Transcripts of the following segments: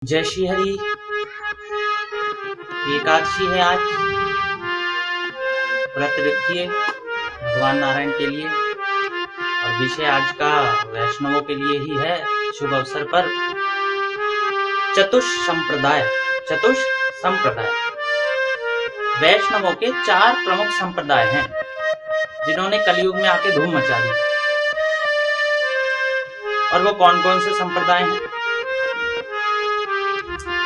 जय श्री हरि। एकादशी है आज, व्रत रखिए भगवान नारायण के लिए। और विषय आज का वैष्णवों के लिए ही है। शुभ अवसर पर चतुष्संप्रदाय वैष्णवों के 4 प्रमुख संप्रदाय हैं जिन्होंने कलयुग में आके धूम मचा दी। और वो कौन कौन से संप्रदाय हैं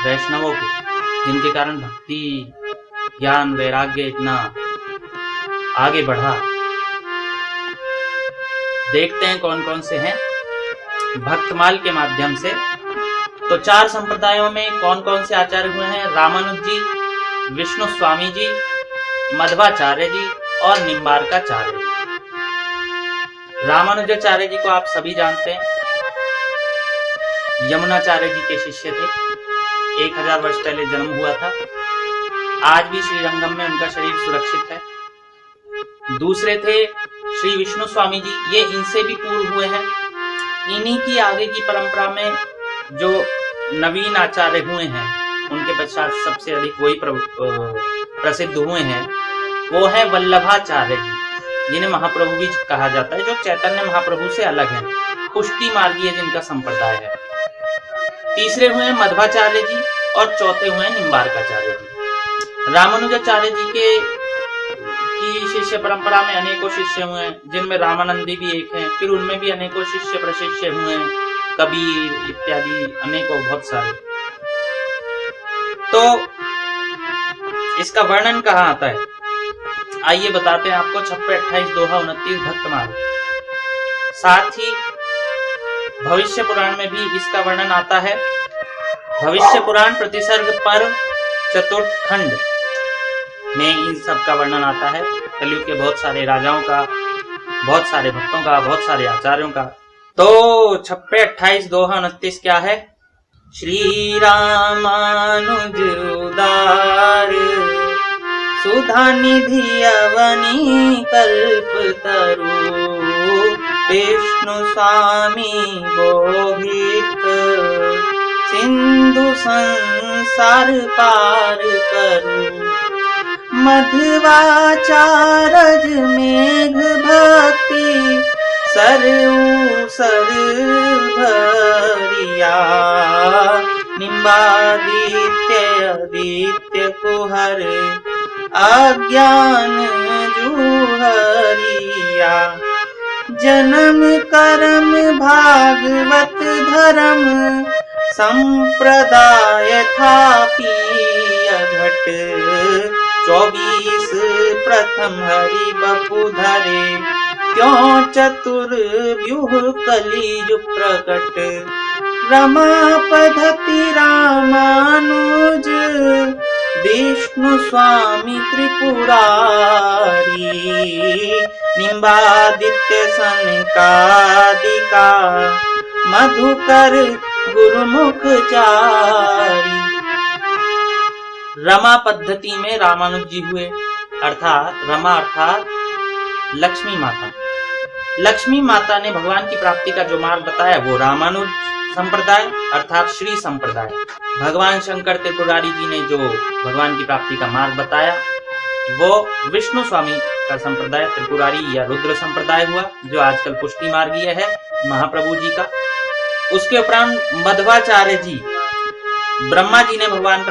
वैष्णवों के, जिनके कारण भक्ति, ज्ञान, वैराग्य इतना आगे बढ़ा। देखते हैं कौन कौन से हैं भक्तमाल के माध्यम से। तो 4 संप्रदायों में कौन कौन से आचार्य हुए हैं? रामानुज जी, विष्णु स्वामी जी, मध्वाचार्य जी और निम्बार्काचार्य जी। रामानुजाचार्य जी को आप सभी जानते हैं, यमुनाचार्य जी के शिष्य थे। 1000 वर्ष पहले जन्म हुआ था। आज भी श्रीरंगम में उनका शरीर सुरक्षित है। दूसरे थे श्री विष्णु स्वामी जी, ये इनसे भी पूर्व हुए हैं। इन्हीं की आगे की परंपरा में जो नवीन आचार्य हुए हैं, उनके पश्चात सबसे अधिक वही प्रसिद्ध हुए हैं, वो है वल्लभाचार्य जी, जिन्हें महाप्रभु भी कहा जाता है, जो चैतन्य महाप्रभु से अलग है, पुष्टि मार्गीय जिनका संप्रदाय है। तीसरे हुए मध्वाचार्य जी और चौथे हुए निम्बार्काचार्य जी। रामानुजाचार्य जी की शिष्य परंपरा में अनेकों शिष्य हुए हैं, जिनमें रामानंदी भी एक हैं। फिर उनमें भी अनेकों शिष्य प्रशिष्य हुए हैं, कबीर इत्यादि अनेकों, बहुत सारे। तो इसका वर्णन कहाँ आता है, आइए बताते हैं आपको। 26, 28, दोहा, 29 भक्तमाल। साथ ही भविष्य पुराण में भी इसका वर्णन आता है। भविष्य पुराण प्रतिसर्ग पर्व 4th खंड में इन सब का वर्णन आता है। कलयुग के बहुत सारे राजाओं का, बहुत सारे भक्तों का, बहुत सारे आचार्यों का। तो 26, 28, दोहा, 29 क्या है? श्री रामानुज उदार सुधा निधि अवनी कल्पतरु विष्णु स्वामी बोहित सिंधु संसार पार करू मध्वाचारज मेघ भक्ति सरऊ सर भरिया निम्बादित्य आदित्य कुहर अज्ञान जुहरिया जन्म कर्म भागवत धर्म संप्रदाय थापी घट 24 प्रथम हरि बपु धरे क्यों चतुर्व्यूह कलियुग प्रकट रमा पद्धति रामानुज विष्णु स्वामी त्रिपुरारी निम्बादित्य सनकादिका मधुकर गुरुमुखचारी। रमा पद्धति में रामानुज जी हुए, अर्थात रमा अर्थात लक्ष्मी माता। लक्ष्मी माता ने भगवान की प्राप्ति का जो मार्ग बताया वो रामानुज संप्रदाय अर्थात श्री संप्रदाय। भगवान शंकर त्रिपुरारी जी ने जो भगवान की प्राप्ति का मार्ग बताया वो विष्णु स्वामी का संप्रदाय त्रिपुरारी या रुद्र संप्रदाय हुआ, जो आजकल पुष्टि मार्गीय है महाप्रभु जी का। उसके उपरांत मध्वाचार्य जी, ब्रह्मा जी ने भगवान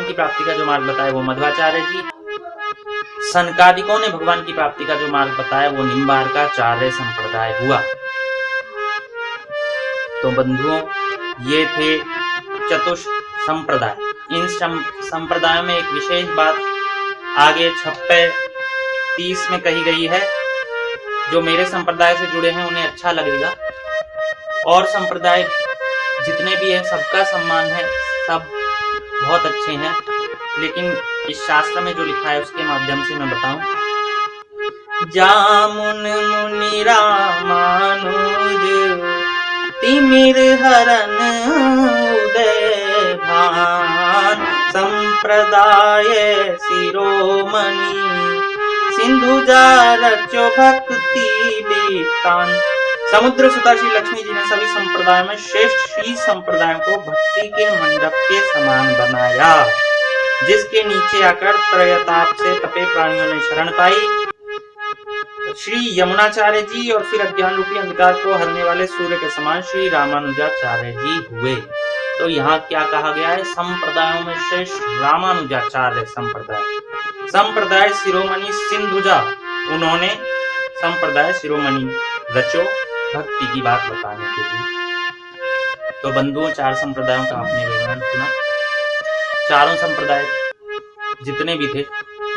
की प्राप्ति का जो मार्ग बताया वो मध्वाचार्य जी। सनकादिकों ने भगवान की प्राप्ति का जो मार्ग बताया वो निम्बार्काचार्य संप्रदाय हुआ। तो बंधुओं, ये थे चतुष संप्रदाय। इन संप्रदायों में एक विशेष बात आगे 26, 30 में कही गई है। जो मेरे संप्रदाय से जुड़े हैं उन्हें अच्छा लगेगा। और संप्रदाय जितने भी हैं सबका सम्मान है, सब बहुत अच्छे हैं, लेकिन इस शास्त्र में जो लिखा है उसके माध्यम से मैं बताऊं। जामुन मुनि रामानुज तिमिर हरन उदय भान संप्रदाय शिरोमणि सिंधु जा रचो भक्ति बेतान समुद्र सुता श्री लक्ष्मी जी ने सभी संप्रदायों में श्रेष्ठ श्री संप्रदायों को भक्ति के मंडप के समान बनाया, जिसके नीचे आकर त्रयताप से तपे प्राणियों ने शरण पाई। श्री यमुनाचार्य जी और फिर अज्ञान रूपी अंधकार को हरने वाले सूर्य के समान श्री रामानुजाचार्य जी हुए। तो यहाँ क्या कहा गया है? संप्रदायों में श्रेष्ठ रामानुजाचार्य संप्रदाय शिरोमणि सिंधुजा, उन्होंने संप्रदाय शिरोमणि रचो भक्ति की बात बताने के लिए। तो बंधुओं, 4 संप्रदायों का आपने विवरण सुना। चारों संप्रदाय जितने भी थे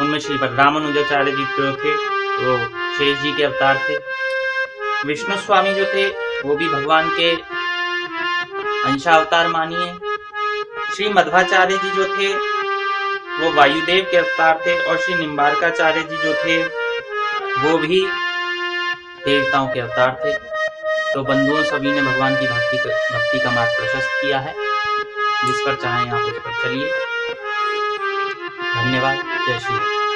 उनमें श्री रामानुजाचार्य जी जो थे वो शेष जी के अवतार थे। विष्णु स्वामी जो थे वो भी भगवान के अंशावतार मानिए। श्री मध्वाचार्य जी जो थे वो वायुदेव के अवतार थे, और श्री निम्बारकाचार्य जी जो थे वो भी देवताओं के अवतार थे। तो बंधुओं, सभी ने भगवान की भक्ति का मार्ग प्रशस्त किया है, जिस पर चाहें आप उस पर चलिए। धन्यवाद। जय श्री राम।